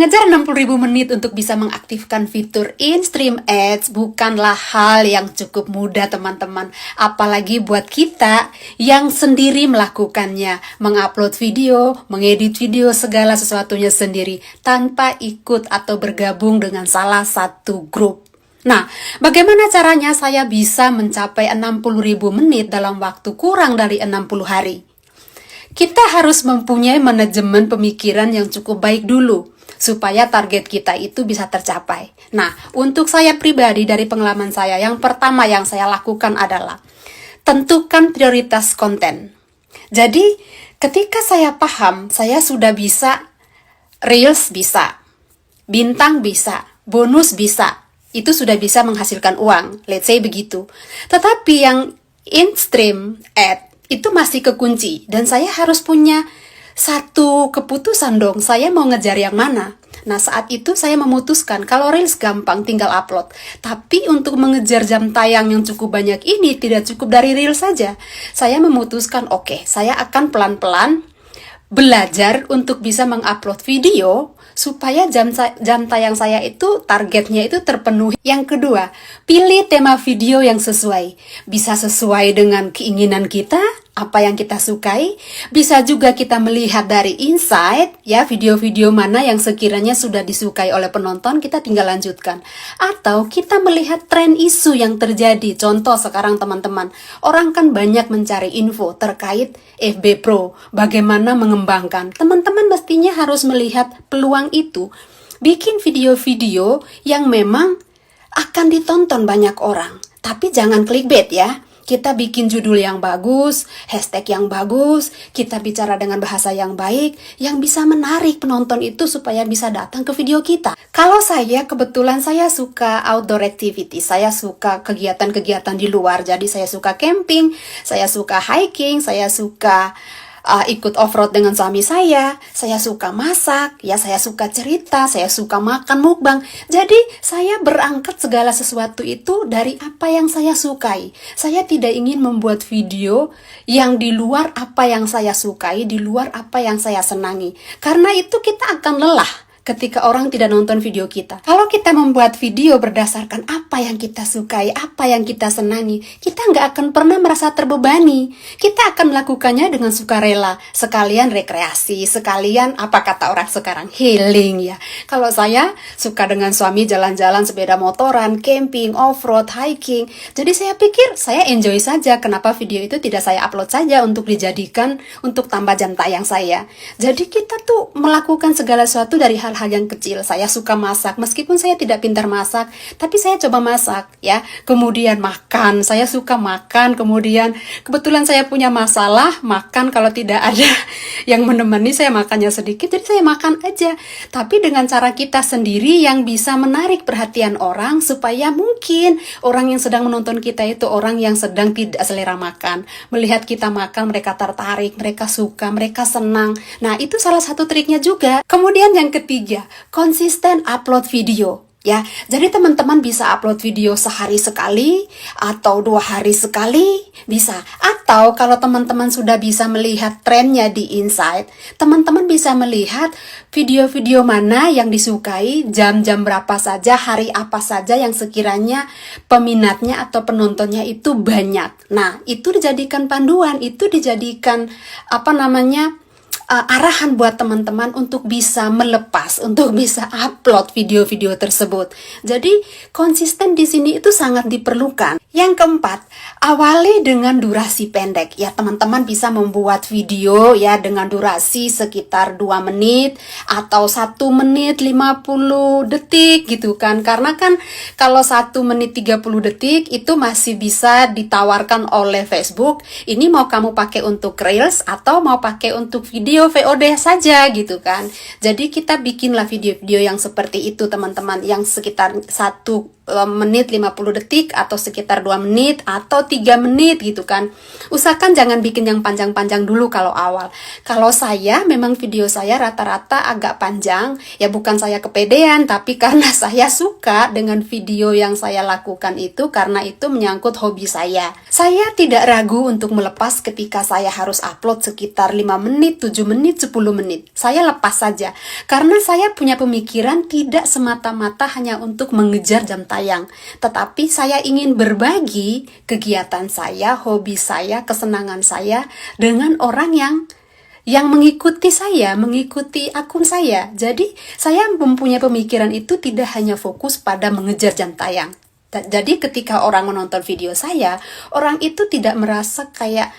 Mengejar 60.000 menit untuk bisa mengaktifkan fitur in-stream ads bukanlah hal yang cukup mudah, teman-teman. Apalagi buat kita yang sendiri melakukannya, mengupload video, mengedit video, segala sesuatunya sendiri, tanpa ikut atau bergabung dengan salah satu grup. Nah, bagaimana caranya saya bisa mencapai 60.000 menit dalam waktu kurang dari 60 hari? Kita harus mempunyai manajemen pemikiran yang cukup baik dulu, supaya target kita itu bisa tercapai. Nah, untuk saya pribadi dari pengalaman saya, yang pertama yang saya lakukan adalah tentukan prioritas konten. Jadi, ketika saya paham, saya sudah bisa, Reels bisa, bintang bisa, bonus bisa, itu sudah bisa menghasilkan uang, let's say begitu. Tetapi yang in-stream ad, itu masih kekunci, dan saya harus punya satu keputusan dong, saya mau ngejar yang mana. Nah, saat itu saya memutuskan kalau Reels gampang, tinggal upload. Tapi untuk mengejar jam tayang yang cukup banyak ini tidak cukup dari Reels saja. Saya memutuskan, oke, saya akan pelan-pelan belajar untuk bisa mengupload video supaya jam tayang saya itu targetnya itu terpenuhi. Yang kedua, pilih tema video yang sesuai. Bisa sesuai dengan keinginan kita, apa yang kita sukai. Bisa juga kita melihat dari insight, ya, video-video mana yang sekiranya sudah disukai oleh penonton, kita tinggal lanjutkan. Atau kita melihat tren isu yang terjadi. Contoh sekarang teman-teman, orang kan banyak mencari info terkait FB Pro, bagaimana mengembangkan. Teman-teman mestinya harus melihat peluang itu. Bikin video-video yang memang akan ditonton banyak orang. Tapi jangan clickbait ya. Kita bikin judul yang bagus, hashtag yang bagus, kita bicara dengan bahasa yang baik, yang bisa menarik penonton itu supaya bisa datang ke video kita. Kalau saya, kebetulan saya suka outdoor activity, saya suka kegiatan-kegiatan di luar, jadi saya suka camping, saya suka hiking, saya suka ikut off-road dengan suami saya suka masak, ya, saya suka cerita, saya suka makan mukbang. Jadi saya berangkat segala sesuatu itu dari apa yang saya sukai. Saya tidak ingin membuat video yang di luar apa yang saya sukai, di luar apa yang saya senangi. Karena itu kita akan lelah ketika orang tidak nonton video kita. Kalau kita membuat video berdasarkan apa yang kita sukai, apa yang kita senangi, kita nggak akan pernah merasa terbebani. Kita akan melakukannya dengan sukarela, sekalian rekreasi, sekalian apa kata orang sekarang, healing ya. Kalau saya suka dengan suami jalan-jalan sepeda motoran, camping, off-road, hiking. Jadi saya pikir saya enjoy saja. Kenapa video itu tidak saya upload saja untuk dijadikan untuk tambah jam tayang saya. Jadi kita tuh melakukan segala sesuatu dari hal yang kecil. Saya suka masak, meskipun saya tidak pintar masak, tapi saya coba masak ya. Kemudian makan, saya suka makan. Kemudian kebetulan saya punya masalah makan, kalau tidak ada yang menemani saya makannya sedikit, jadi saya makan aja. Tapi dengan cara kita sendiri yang bisa menarik perhatian orang, supaya mungkin orang yang sedang menonton kita itu orang yang sedang tidak selera makan. Melihat kita makan, mereka tertarik, mereka suka, mereka senang. Nah, itu salah satu triknya juga. Kemudian yang ketiga, konsisten upload video. Ya, jadi teman-teman bisa upload video sehari sekali atau 2 hari sekali, bisa. Atau kalau teman-teman sudah bisa melihat trennya di Insight, teman-teman bisa melihat video-video mana yang disukai, jam-jam berapa saja, hari apa saja yang sekiranya peminatnya atau penontonnya itu banyak. Nah, itu dijadikan panduan, itu dijadikan arahan buat teman-teman untuk bisa melepas, untuk bisa upload video-video tersebut. Jadi konsisten di sini itu sangat diperlukan. Yang keempat, awali dengan durasi pendek. Ya, teman-teman bisa membuat video ya dengan durasi sekitar 2 menit atau 1 menit 50 detik gitu kan. Karena kan kalau 1 menit 30 detik itu masih bisa ditawarkan oleh Facebook. Ini mau kamu pakai untuk Reels atau mau pakai untuk video VOD saja gitu kan. Jadi kita bikinlah video-video yang seperti itu teman-teman, yang sekitar 1 menit 50 detik atau sekitar 2 menit atau 3 menit gitu kan. Usahakan jangan bikin yang panjang-panjang dulu kalau awal. Kalau saya memang video saya rata-rata agak panjang, ya bukan saya kepedean, tapi karena saya suka dengan video yang saya lakukan itu, karena itu menyangkut hobi saya. Saya tidak ragu untuk melepas ketika saya harus upload sekitar 5 menit, 7 menit, 10 menit. Saya lepas saja, karena saya punya pemikiran tidak semata-mata hanya untuk mengejar jam tayang, tetapi saya ingin berbagi kegiatan saya, hobi saya, kesenangan saya dengan orang yang mengikuti saya, mengikuti akun saya. Jadi saya mempunyai pemikiran itu tidak hanya fokus pada mengejar jam tayang. Jadi ketika orang menonton video saya, orang itu tidak merasa kayak,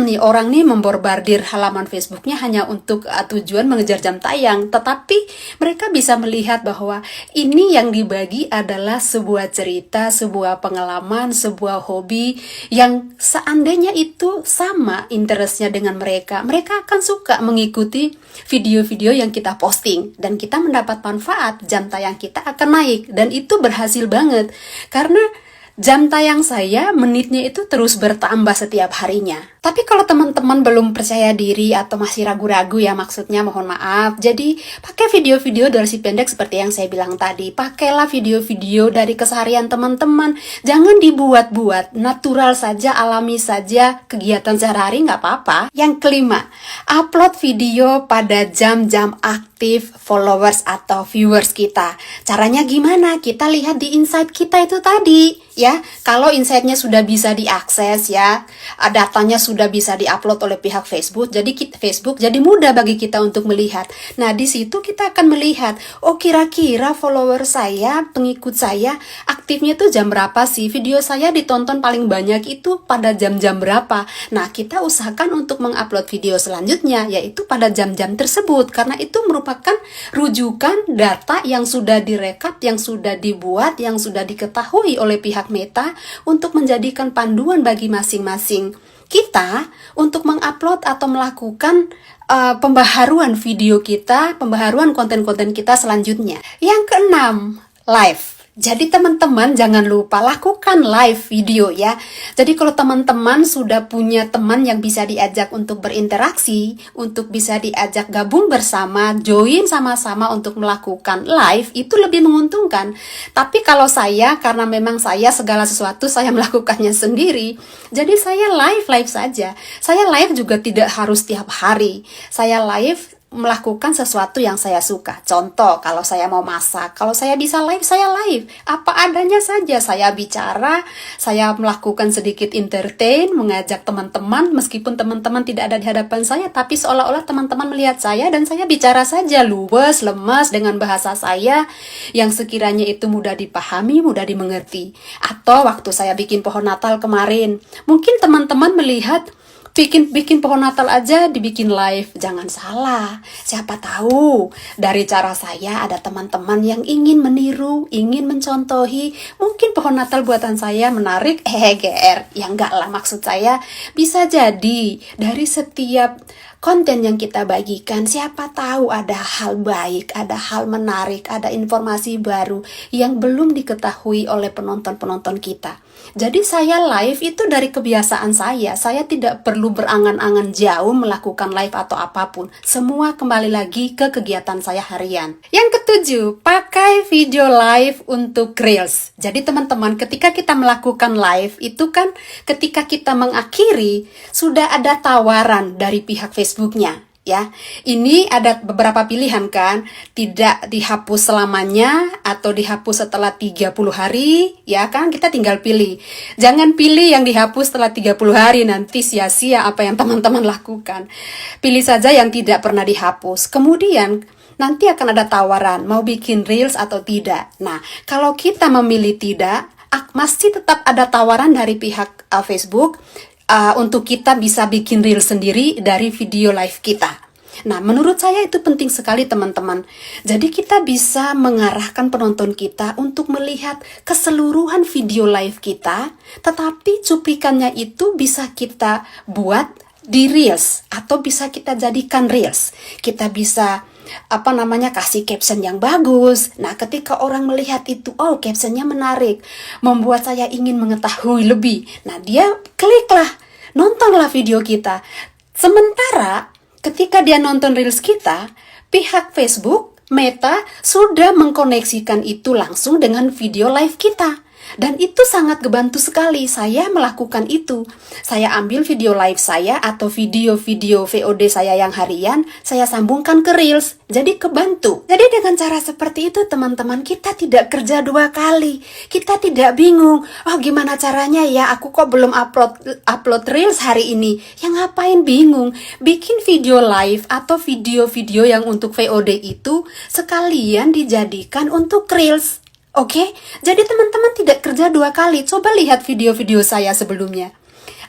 nih orang nih memborbardir halaman Facebooknya hanya untuk tujuan mengejar jam tayang. Tetapi mereka bisa melihat bahwa ini yang dibagi adalah sebuah cerita, sebuah pengalaman, sebuah hobi yang seandainya itu sama interestnya dengan mereka, mereka akan suka mengikuti video-video yang kita posting. Dan kita mendapat manfaat, jam tayang kita akan naik. Dan itu berhasil banget. Karena jam tayang saya menitnya itu terus bertambah setiap harinya. Tapi kalau teman-teman belum percaya diri atau masih ragu-ragu ya, maksudnya mohon maaf. Jadi pakai video-video durasi pendek seperti yang saya bilang tadi. Pakailah video-video dari keseharian teman-teman. Jangan dibuat-buat, natural saja, alami saja, kegiatan sehari-hari nggak apa-apa. Yang kelima, upload video pada jam-jam aktif followers atau viewers kita. Caranya gimana? Kita lihat di insight kita itu tadi. Ya, kalau insight-nya sudah bisa diakses ya, datanya sudah bisa diupload oleh pihak Facebook, jadi mudah bagi kita untuk melihat. Nah, di situ kita akan melihat, oh kira-kira follower saya, pengikut saya, aktifnya tuh jam berapa sih? Video saya ditonton paling banyak itu pada jam-jam berapa? Nah, kita usahakan untuk mengupload video selanjutnya, yaitu pada jam-jam tersebut, karena itu merupakan rujukan data yang sudah direkap, yang sudah dibuat, yang sudah diketahui oleh pihak Meta untuk menjadikan panduan bagi masing-masing kita untuk mengupload atau melakukan pembaharuan video kita, pembaharuan konten-konten kita selanjutnya. Yang keenam, live. Jadi teman-teman jangan lupa lakukan live video ya. Jadi kalau teman-teman sudah punya teman yang bisa diajak untuk berinteraksi, untuk bisa diajak gabung bersama, join sama-sama untuk melakukan live, itu lebih menguntungkan. Tapi kalau saya, karena memang saya segala sesuatu saya melakukannya sendiri, jadi saya live saja. Saya live juga tidak harus tiap hari. Saya live melakukan sesuatu yang saya suka. Contoh, kalau saya mau masak, kalau saya bisa live, saya live. Apa adanya saja, saya bicara, saya melakukan sedikit entertain, mengajak teman-teman, meskipun teman-teman tidak ada di hadapan saya, tapi seolah-olah teman-teman melihat saya, dan saya bicara saja, luwes, lemas, dengan bahasa saya, yang sekiranya itu mudah dipahami, mudah dimengerti. Atau waktu saya bikin pohon Natal kemarin, mungkin teman-teman melihat, bikin pohon Natal aja dibikin live. Jangan salah, siapa tahu dari cara saya ada teman-teman yang ingin meniru, ingin mencontohi. Mungkin pohon Natal buatan saya menarik, GR. Ya enggak lah, maksud saya bisa jadi dari setiap konten yang kita bagikan, siapa tahu ada hal baik, ada hal menarik, ada informasi baru yang belum diketahui oleh penonton-penonton kita. Jadi saya live itu dari kebiasaan saya tidak perlu berangan-angan jauh melakukan live atau apapun. Semua kembali lagi ke kegiatan saya harian. Yang ketujuh, pakai video live untuk Reels. Jadi teman-teman, ketika kita melakukan live, itu kan ketika kita mengakhiri, sudah ada tawaran dari pihak Facebooknya. Ya, ini ada beberapa pilihan kan, tidak dihapus selamanya atau dihapus setelah 30 hari, ya kan, kita tinggal pilih. Jangan pilih yang dihapus setelah 30 hari, nanti sia-sia apa yang teman-teman lakukan. Pilih saja yang tidak pernah dihapus. Kemudian nanti akan ada tawaran, mau bikin Reels atau tidak. Nah, kalau kita memilih tidak, masih tetap ada tawaran dari pihak Facebook, untuk kita bisa bikin reel sendiri dari video live kita. Nah, menurut saya itu penting sekali teman-teman. Jadi kita bisa mengarahkan penonton kita untuk melihat keseluruhan video live kita, tetapi cuplikannya itu bisa kita buat di reels atau bisa kita jadikan reels. Kita bisa kasih caption yang bagus. Nah, ketika orang melihat itu, oh captionnya menarik, membuat saya ingin mengetahui lebih. Nah, dia kliklah, nontonlah video kita. Sementara ketika dia nonton reels kita, pihak Facebook, Meta, sudah mengkoneksikan itu langsung dengan video live kita. Dan itu sangat kebantu sekali. Saya melakukan itu. Saya ambil video live saya atau video-video VOD saya yang harian, saya sambungkan ke Reels. Jadi kebantu. Jadi dengan cara seperti itu teman-teman, kita tidak kerja 2 kali. Kita tidak bingung. Oh gimana caranya ya, aku kok belum upload Reels hari ini. Yang ngapain bingung? Bikin video live atau video-video yang untuk VOD itu sekalian dijadikan untuk Reels. Oke, jadi teman-teman tidak kerja 2 kali. Coba lihat video-video saya sebelumnya.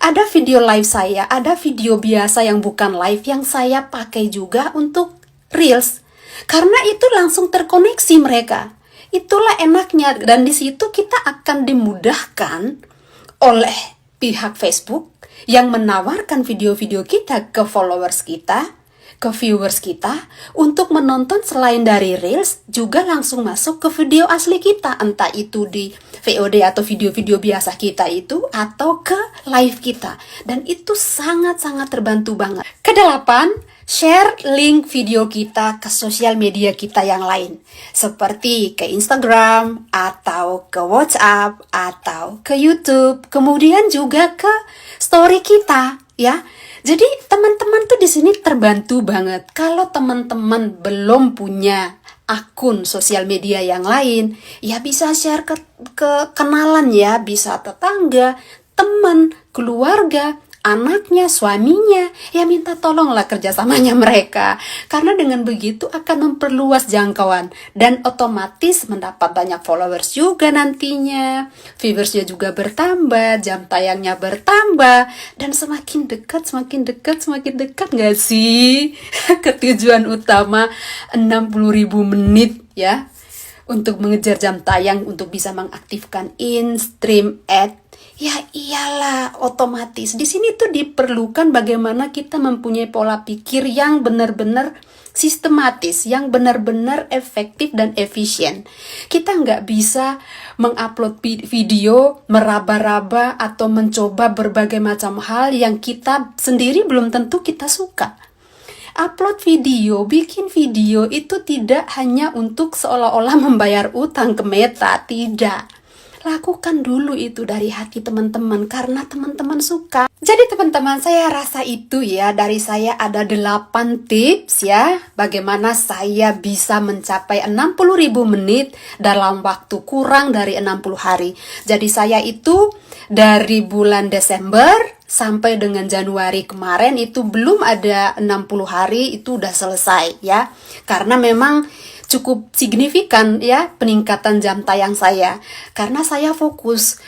Ada video live saya, ada video biasa yang bukan live yang saya pakai juga untuk Reels. Karena itu langsung terkoneksi mereka. Itulah enaknya, dan di situ kita akan dimudahkan oleh pihak Facebook yang menawarkan video-video kita ke followers kita, ke viewers kita, untuk menonton selain dari Reels, juga langsung masuk ke video asli kita, entah itu di VOD atau video-video biasa kita itu, atau ke live kita. Dan itu sangat-sangat terbantu banget. Kedelapan, share link video kita ke sosial media kita yang lain, seperti ke Instagram, atau ke WhatsApp, atau ke YouTube, kemudian juga ke story kita, ya. Jadi teman-teman tuh di sini terbantu banget. Kalau teman-teman belum punya akun sosial media yang lain, ya bisa share ke kenalan ya, bisa tetangga, teman, keluarga, anaknya, suaminya, ya minta tolonglah kerjasamanya mereka. Karena dengan begitu akan memperluas jangkauan dan otomatis mendapat banyak followers juga nantinya. Viewersnya juga bertambah, jam tayangnya bertambah, dan semakin dekat gak sih ke tujuan utama 60.000 menit ya, untuk mengejar jam tayang, untuk bisa mengaktifkan in-stream ad. Ya iyalah, otomatis. Di sini tuh diperlukan bagaimana kita mempunyai pola pikir yang benar-benar sistematis, yang benar-benar efektif dan efisien. Kita nggak bisa mengupload video, meraba-raba, atau mencoba berbagai macam hal yang kita sendiri belum tentu kita suka. Upload video, bikin video itu tidak hanya untuk seolah-olah membayar utang ke Meta, tidak. Lakukan dulu itu dari hati teman-teman, karena teman-teman suka. Jadi teman-teman, saya rasa itu ya, dari saya ada 8 tips ya, bagaimana saya bisa mencapai 60.000 menit dalam waktu kurang dari 60 hari. Jadi saya itu dari bulan Desember sampai dengan Januari kemarin itu belum ada 60 hari, itu udah selesai ya. Karena memang cukup signifikan ya peningkatan jam tayang saya, karena saya fokus